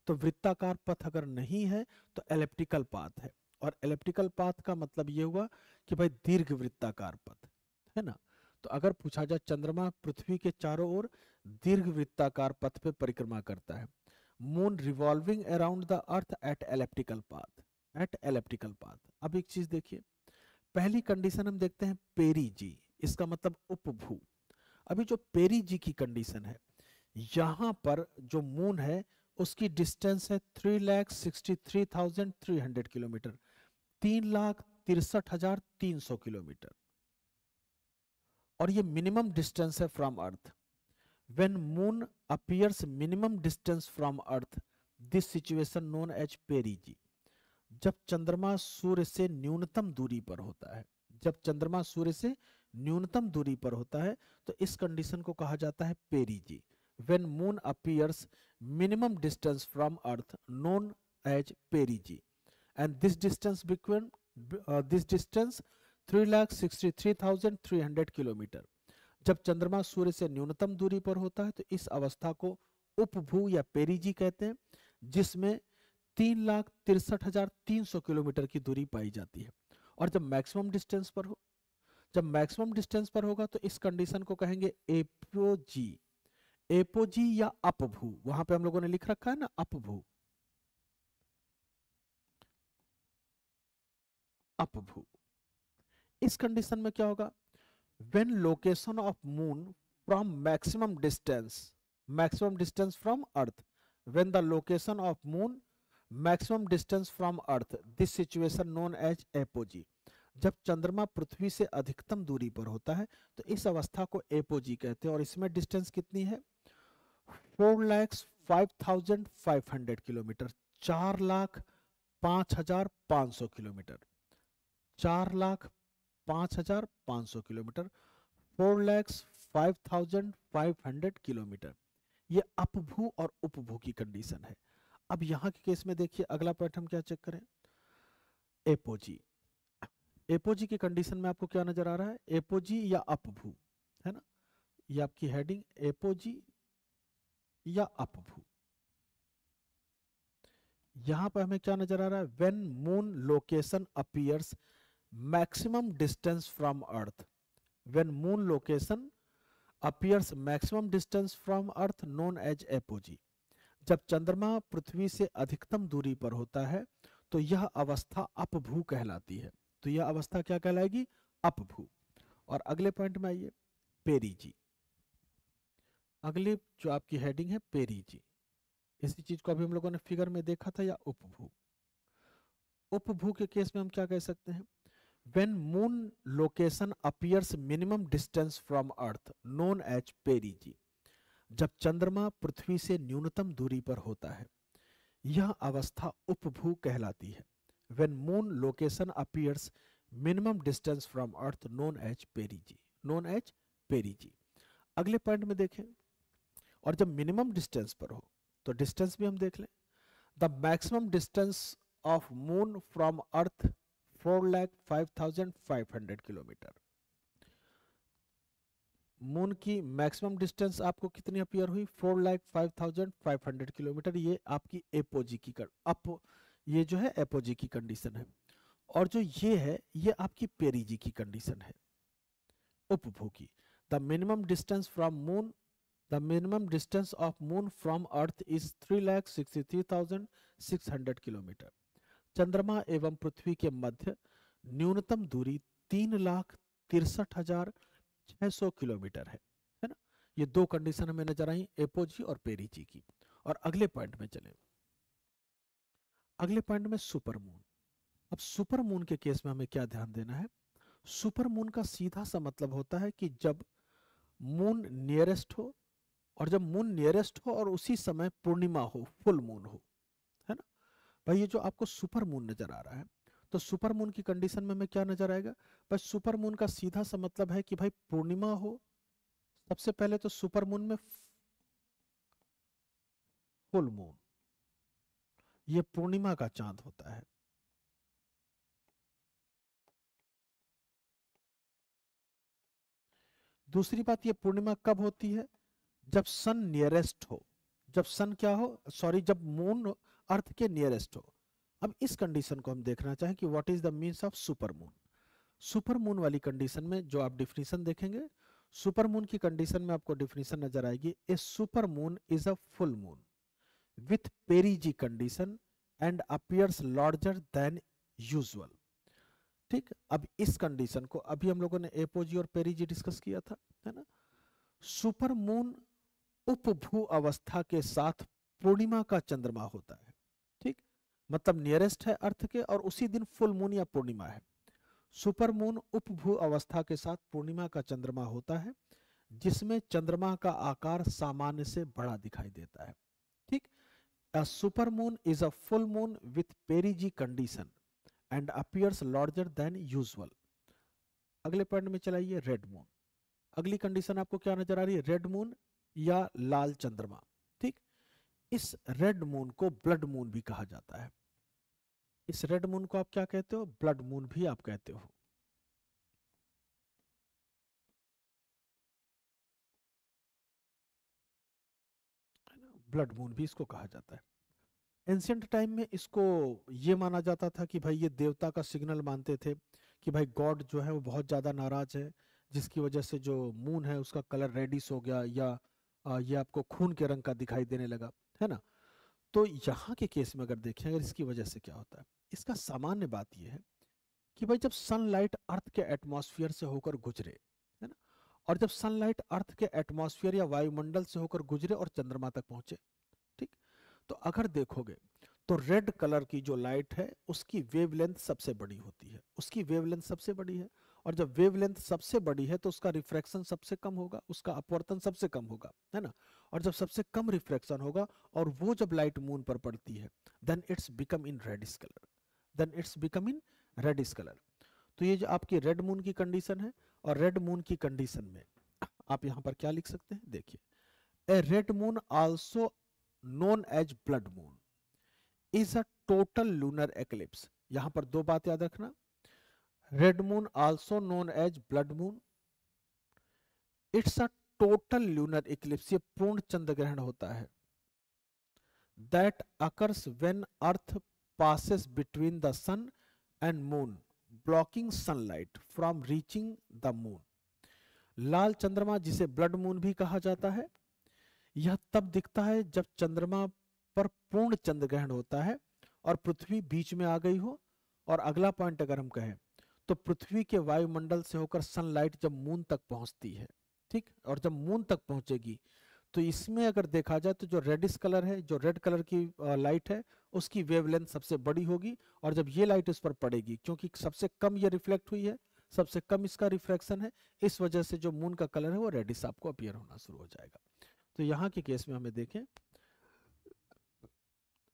तो वृत्ताकार पथ अगर नहीं है तो एलिप्टिकल पाथ है, और एलिप्टिकल पाथ का मतलब ये हुआ कि भाई दीर्घ वृत्ताकार पथ है ना। तो अगर पूछा जाए, चंद्रमा पृथ्वी के चारों ओर दीर्घ वृत्ताकार पथ पे परिक्रमा करता है। Moon revolving around the earth at elliptical path, at elliptical path. अब एक चीज देखिए, पहली कंडीशन हम देखते हैं पेरी जी, इसका मतलब उपभू। अभी जो पेरी जी की कंडीशन है, यहां पर जो मून है उसकी डिस्टेंस है 3,63,300 किलोमीटर, 3,63,300 किलोमीटर, और ये मिनिमम डिस्टेंस है from earth. When moon appears minimum distance from earth, this situation known as perigee. जब चंद्रमा सूर्य से न्यूनतम दूरी पर होता है, जब चंद्रमा सूर्य से न्यूनतम दूरी पर होता है, तो इस कंडीशन को कहा जाता है perigee. When moon appears minimum distance from earth known as perigee, and this distance between this distance 3,63,300 kilometre. जब चंद्रमा सूर्य से न्यूनतम दूरी पर होता है तो इस अवस्था को उपभू या पेरीजी कहते हैं, जिसमें 3,63,300 किलोमीटर की दूरी पाई जाती है। और जब मैक्सिमम डिस्टेंस पर हो, जब मैक्सिमम डिस्टेंस पर होगा तो इस कंडीशन को कहेंगे एपोजी। एपोजी या अपभू, वहां पे हम लोगों ने लिख रखा है ना अपभू, अपभू। इस कंडीशन में क्या होगा, when location of moon from maximum distance from earth, when the location of moon maximum distance from earth, this situation known as apogee. जब चंद्रमा पृथ्वी से अधिकतम दूरी पर होता है तो इस अवस्था को एपोजी कहते हैं, और इसमें डिस्टेंस कितनी है, 4,05,500 किलोमीटर, 4,05,500 किलोमीटर, 4,05,500 किलोमीटर, 4,05,500 किलोमीटर। ये अपभू और उपभू की कंडीशन है। अब यहाँ के केस में देखिए अगला पॉइंट हम क्या चेक करें, एपोजी। एपोजी की कंडीशन में आपको क्या नजर आ रहा है, एपोजी या अपभू, है ना, ये आपकी हेडिंग एपोजी या अपभू। यहां पर हमें क्या नजर आ रहा है, when moon location appears maximum distance from earth, when moon location appears maximum distance from earth known as apogee. जब चंद्रमा पृथ्वी से अधिकतम दूरी पर होता है तो यह अवस्था अपभू कहलाती है। तो यह अवस्था क्या कहलाएगी, अपभू। और अगले पॉइंट में आइए, पेरीजी। अगली जो आपकी हेडिंग है पेरीजी, इसी चीज को अभी हम लोगों ने फिगर में देखा था, या उपभू। उपभू के केस में हम क्या कह सकते हैं, when moon location appears minimum distance from earth known as perigee। जब चंद्रमा पृथ्वी से न्यूनतम दूरी पर होता है यह अवस्था उपभू कहलाती है। when moon location appears minimum distance from earth known as perigee, known as perigee। अगले पॉइंट में देखें, और जब मिनिमम डिस्टेंस पर हो तो डिस्टेंस भी हम देख लें, the maximum distance of moon from earth 4,05,500 kilometre. Moon की मैक्सिमम डिस्टेंस आपको कितनी अपीयर हुई, 4,05,500 किलोमीटर। ये आपकी एपोजी की ये जो है एपोजी की कंडीशन है। और जो ये है ये आपकी पेरीजी की कंडीशन है, उपभू की। The minimum distance from moon, the minimum distance of moon from earth is 3,63,600 kilometre. चंद्रमा एवं पृथ्वी के मध्य न्यूनतम दूरी 3,63,600 किलोमीटर है ना। ये दो कंडीशन हमें नजर आई, एपोजी और पेरीजी की। और अगले पॉइंट में चले, अगले पॉइंट में सुपर मून। अब सुपर मून के केस में हमें क्या ध्यान देना है, सुपर मून का सीधा सा मतलब होता है कि जब मून नियरेस्ट हो, और जब मून नियरेस्ट हो और उसी समय पूर्णिमा हो, फुल मून हो, है ना। भाई ये जो आपको सुपर मून नजर आ रहा है, तो सुपर मून की कंडीशन में हमें क्या नजर आएगा, बस सुपर मून का सीधा सा मतलब है कि भाई पूर्णिमा हो। सबसे पहले तो सुपर मून में फुल मून, ये पूर्णिमा का चांद होता है। दूसरी बात, ये पूर्णिमा कब होती है, जब सन नियरेस्ट हो, जब सन क्या हो, सॉरी, जब मून अर्थ के नियरेस्ट हो। अब इस कंडीशन को हम देखना चाहें कि what is the means of super moon. Super moon वाली कंडीशन में जो आप डिफिनीशन देखेंगे, सुपर मून की कंडीशन में आपको डिफिनीशन नजर आएगी, a super moon is a full moon with perigee condition and appears larger than usual. ठीक, अब इस कंडीशन को अभी हम लोगों ने एपोजी और पेरीजी डिस्कस किया था, है ना। सुपर मून उपभू अवस्था के साथ पूर्णिमा का चंद्रमा होता है, ठीक, मतलब नियरेस्ट है अर्थ के और उसी दिन फुल मून या पूर्णिमा है। सुपर मून उपभू अवस्था के साथ पूर्णिमा का चंद्रमा होता है जिसमें चंद्रमा का आकार सामान्य से बड़ा दिखाई देता है, ठीक। A super moon is a full moon with perigee condition and appears larger than usual. अगले पॉइंट में चलाइए, रेड मून। अगली कंडीशन आपको क्या नजर आ रही है, रेड मून या लाल चंद्रमा, ठीक। इस रेड मून को ब्लड मून भी कहा जाता है। इस रेड मून को आप क्या कहते हो, ब्लड मून भी आप कहते हो। ब्लड मून भी इसको कहा जाता है। एंशियंट टाइम में इसको ये माना जाता था कि भाई ये देवता का सिग्नल मानते थे कि भाई गॉड जो है वो बहुत ज्यादा नाराज है, जिसकी वजह से जो मून है उसका कलर रेडिश हो गया, या ये आपको खून के रंग का दिखाई देने लगा, है ना। तो यहाँ के केस में अगर देखें, अगर इसकी वजह से क्या होता है, इसका सामान्य बात यह है कि भाई जब सनलाइट अर्थ के एटमॉस्फेयर से होकर गुजरे, है ना, और जब सनलाइट अर्थ के एटमॉस्फेयर या वायुमंडल से होकर गुजरे और चंद्रमा तक पहुंचे, ठीक, तो अगर देखोगे तो रेड कलर की जो लाइट है उसकी वेवलेंथ सबसे बड़ी होती है, उसकी वेवलेंथ सबसे बड़ी है। और जब वेवलेंथ सबसे बड़ी है तो उसका रिफ्रैक्शन सबसे कम होगा, उसका अपवर्तन सबसे कम होगा, है ना। और जब सबसे कम रिफ्रैक्शन होगा और वो जब लाइट मून पर पड़ती है, then it's become in reddish colour, then it's become in reddish colour. तो ये जो आपकी रेड मून की कंडीशन है, और रेड मून की कंडीशन में आप यहां पर क्या लिख सकते हैं, देखिए, a red moon also known as blood moon is a total lunar eclipse. यहां पर दो बात याद रखना, red moon also known as blood moon, it's a total lunar eclipse, ये पूर्ण चंद्र ग्रहण होता है, that occurs when earth passes between the sun and moon blocking sunlight from reaching the moon। लाल चंद्रमा जिसे ब्लड मून भी कहा जाता है, यह तब दिखता है जब चंद्रमा पर पूर्ण चंद्र ग्रहण होता है और पृथ्वी बीच में आ गई हो। और अगला पॉइंट अगर हम कहें तो पृथ्वी के वायुमंडल से होकर सनलाइट जब मून तक पहुंचती है, ठीक, और जब मून तक पहुंचेगी तो इसमें अगर देखा जाए तो जो रेडिश कलर है, जो रेड कलर की लाइट है, उसकी वेवलेंथ सबसे बड़ी होगी। और जब ये लाइट उस पर पड़ेगी, क्योंकि सबसे कम ये रिफ्लेक्ट हुई है, सबसे कम इसका रिफ्रैक्शन है, इस वजह से जो मून का कलर है वो रेडिश आपको अपीयर होना शुरू हो जाएगा। तो यहाँ के केस में हमें देखें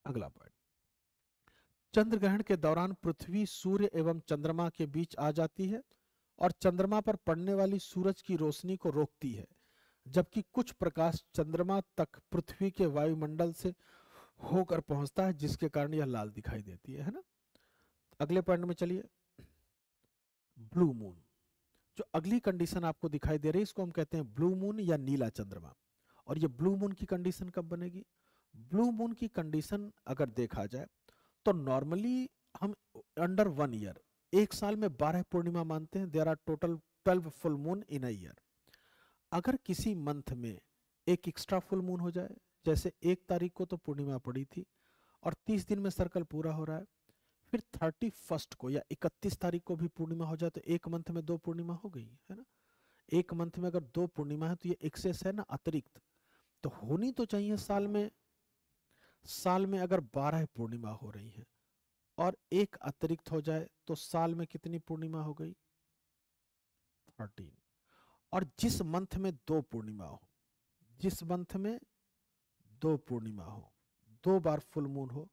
अगला पॉइंट, चंद्र ग्रहण के दौरान पृथ्वी सूर्य एवं चंद्रमा के बीच आ जाती है और चंद्रमा पर पड़ने वाली सूरज की रोशनी को रोकती है, जबकि कुछ प्रकाश चंद्रमा तक पृथ्वी के वायुमंडल से होकर पहुंचता है, जिसके कारण यह लाल दिखाई देती है ना। अगले पॉइंट में चलिए, ब्लू मून, जो अगली कंडीशन आपको दिखाई दे रही है इसको हम कहते हैं ब्लू मून या नीला चंद्रमा। और ये ब्लू मून की कंडीशन कब बनेगी, ब्लू मून की कंडीशन अगर देखा जाए तो नॉर्मली हम अंडर 1 ईयर, एक साल में 12 पूर्णिमा मानते हैं, there are total 12 full moon in a year. अगर किसी मंथ में एक एक्स्ट्रा फुल मून हो जाए, जैसे 1 तारीख को तो पूर्णिमा पड़ी थी और 30 दिन में सर्कल पूरा हो रहा है, फिर 31 को या 31 तारीख को भी पूर्णिमा हो जाए तो एक मंथ में 2 पूर्णिमा हो गई है ना। एक मंथ में अगर 2 पूर्णिमा है तो ये एक्सेस है ना, अतिरिक्त। तो होनी तो चाहिए साल में, साल में अगर 12 पूर्णिमा हो रही है और एक अतिरिक्त हो जाए तो साल में कितनी पूर्णिमा हो गई, 13। और जिस मंथ में 2 पूर्णिमा हो, जिस मंथ में 2 पूर्णिमा हो, 2 बार फुल मून हो,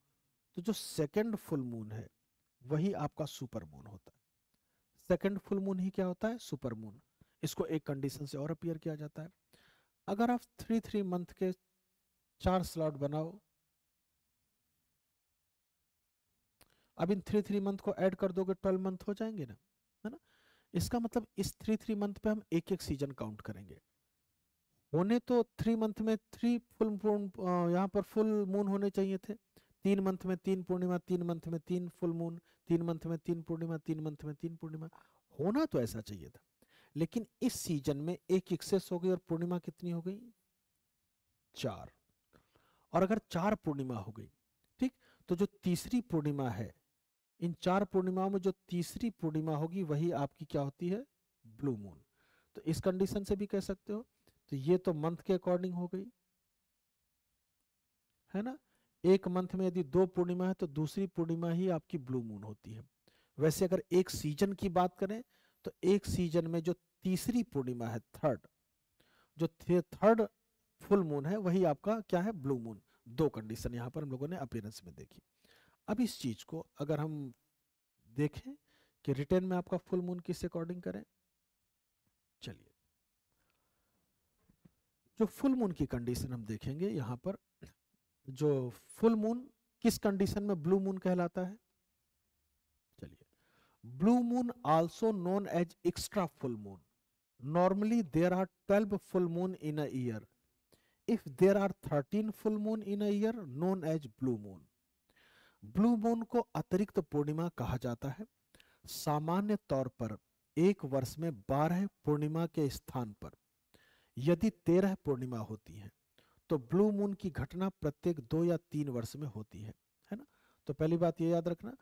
तो जो सेकंड फुल मून है वही आपका सुपर मून होता है। सेकंड फुल मून ही क्या होता है, सुपर मून। इसको एक कंडीशन से और अपीयर किया जाता है, अगर आप 3 मंथ के 4 स्लॉट बनाओ, अब इन 3 मंथ को ऐड कर दोगे 12 मंथ हो जाएंगे ना, है ना। इसका मतलब इस 3 मंथ पे हम एक एक सीजन काउंट करेंगे। होने तो 3 मंथ में 3 फुल मून, यहाँ पर फुल मून होने चाहिए थे, 3 मंथ में 3 पूर्णिमा, 3 मंथ में 3 फुल मून, 3 मंथ में 3 पूर्णिमा, 3 मंथ में 3 पूर्णिमा, होना तो ऐसा चाहिए था। लेकिन इस सीजन में एक एक्सेस हो गई और पूर्णिमा कितनी हो गई, 4। और अगर 4 पूर्णिमा हो गई, ठीक, तो जो तीसरी पूर्णिमा है, इन 4 पूर्णिमाओं में जो तीसरी पूर्णिमा होगी वही आपकी क्या होती है, ब्लू मून। तो इस कंडीशन से भी कह सकते हो। तो ये तो मंथ के अकॉर्डिंग हो गई, है ना। एक मंथ में यदि 2 पूर्णिमा है तो दूसरी पूर्णिमा ही आपकी ब्लू मून होती है। वैसे अगर एक सीजन की बात करें तो एक सीजन में जो तीसरी पूर्णिमा है, थर्ड, जो थर्ड फुल मून है वही आपका क्या है, ब्लू मून। 2 कंडीशन यहां पर हम लोगों ने अपीयरेंस में देखी। अब इस चीज को अगर हम देखें कि रिटर्न में आपका फुल मून किस अकॉर्डिंग करें, चलिए, जो फुल मून की कंडीशन हम देखेंगे यहां पर, जो फुल मून किस कंडीशन में ब्लू मून कहलाता है, चलिए, blue moon also known as extra full moon, normally there are 12 full moon in a year, if there are 13 full moon in a year known as blue moon. Blue moon को अतिरिक्त पूर्णिमा कहा जाता है। सामान्य तौर पर एक वर्ष में 12 पूर्णिमा के स्थान पर यदि 13 पूर्णिमा होती है तो ब्लू मून की घटना प्रत्येक 2 या 3 वर्ष में होती है ना। तो पहली बात ये याद रखना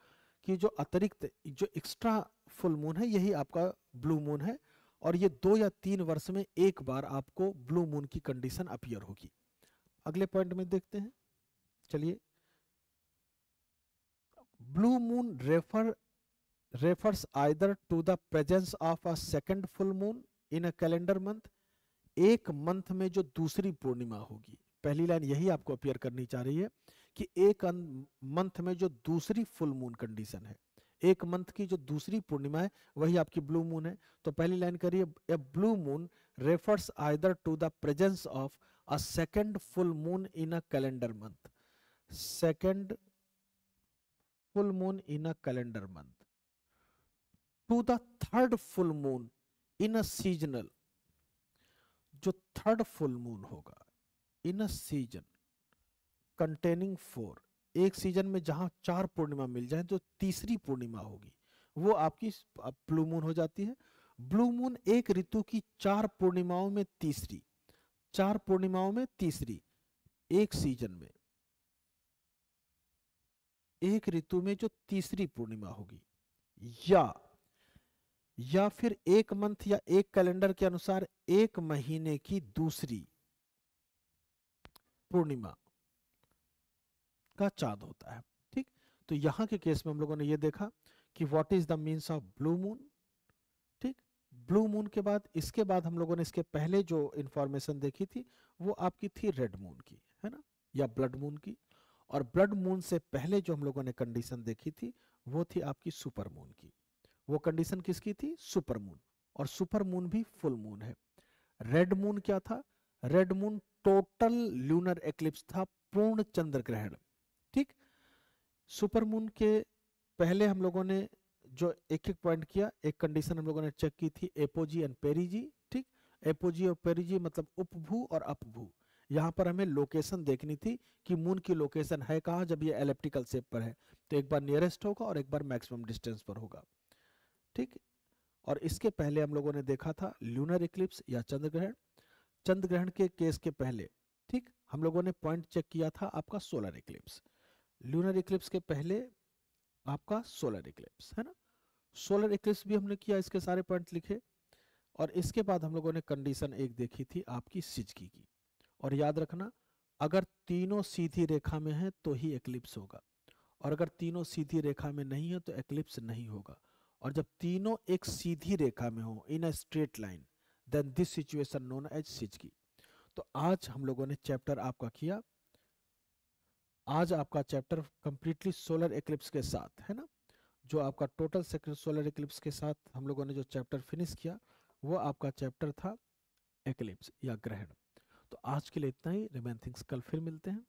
कि जो अतिरिक्त जो एक्स्ट्रा फुल मून है यही आपका ब्लू मून है, और ये 2 या 3 वर्ष में एक बार आपको ब्लू मून की कंडीशन अपीयर होगी। अगले पॉइंट में देखते हैं, चलिए। Blue moon refers either to the presence of a second full moon in a calendar month, एक मंथ में जो दूसरी पूर्णिमा होगी। पहली लाइन यही आपको अपियर करनी चाह रही है कि एक मंथ में जो दूसरी फुल मून कंडीशन है, एक मंथ की जो दूसरी पूर्णिमा है वही आपकी ब्लू मून है। तो पहली लाइन करिए, a blue moon refers either to the presence of a second full moon in a calendar month, second full moon in a calendar month, to the third full moon in a seasonal, जो third full moon होगा in a season containing 4, एक season में जहां 4 पूर्णिमा मिल जाए तो तीसरी पूर्णिमा होगी वो आपकी ब्लू मून हो जाती है। ब्लू मून एक ऋतु की 4 पूर्णिमाओं में तीसरी, 4 पूर्णिमाओं में तीसरी, एक सीजन में एक ऋतु में जो तीसरी पूर्णिमा होगी, या फिर एक मंथ या एक कैलेंडर के अनुसार एक महीने की दूसरी पूर्णिमा का चांद होता है। ठीक, तो यहां के केस में हम लोगों ने ये देखा कि what is the means of blue moon. ठीक, ब्लू मून के बाद इसके बाद हम लोगों ने इसके पहले जो इंफॉर्मेशन देखी थी वो आपकी थी रेड मून की, है ना, या ब्लड मून की। और ब्लड मून से पहले जो हम लोगों ने कंडीशन देखी थी वो थी आपकी सुपर मून की। वो कंडीशन किसकी थी? सुपर मून, और सुपर मून भी फुल मून है। रेड मून क्या था? Red moon total lunar eclipse था, पूर्ण चंद्र ग्रहण। ठीक, सुपर मून के पहले हम लोगों ने जो एक एक पॉइंट किया, एक कंडीशन हम लोगों ने चेक की थी एपोजी एंड पेरिजी। ठीक, एपोजी और पेरिजी मतलब उपभू और अपभू। यहां पर हमें लोकेशन देखनी थी कि मून की लोकेशन है कहां जब ये एलिप्टिकल शेप पर है, तो एक बार नियरेस्ट होगा और एक बार मैक्सिमम डिस्टेंस पर होगा। ठीक, और इसके पहले हम लोगों ने देखा था ल्यूनर इक्लिप्स या चंद्र ग्रहण। चंद्र ग्रहण के केस के पहले, ठीक, हम लोगों ने पॉइंट चेक किया था आपका सोलर इक्लिप्स। ल्यूनर इक्लिप्स के पहले आपका सोलर इक्लिप्स, है ना। सोलर इक्लिप्स भी हमने किया, इसके सारे पॉइंट लिखे। और इसके बाद हम लोगों ने कंडीशन एक देखी थी आपकी सिजकी की। और याद रखना, अगर तीनों सीधी रेखा में है तो ही एक्लिप्स होगा, और अगर तीनों सीधी रेखा में नहीं है तो एक्लिप्स नहीं होगा। और जब तीनों एक सीधी रेखा में हो, in a straight line, then this situation known as syzygy. तो आज हम लोगों ने चैप्टर आपका किया, आज आपका चैप्टर कंप्लीटली सोलर एक्लिप्स के साथ, है ना। जो आपका टोटल सोलर एक्लिप्स के साथ हम लोगों ने जो चैप्टर फिनिश किया वो आपका चैप्टर था एक्लिप्स या ग्रहण। तो आज के लिए इतना ही, रिमेन थिंग्स कल फिर मिलते हैं।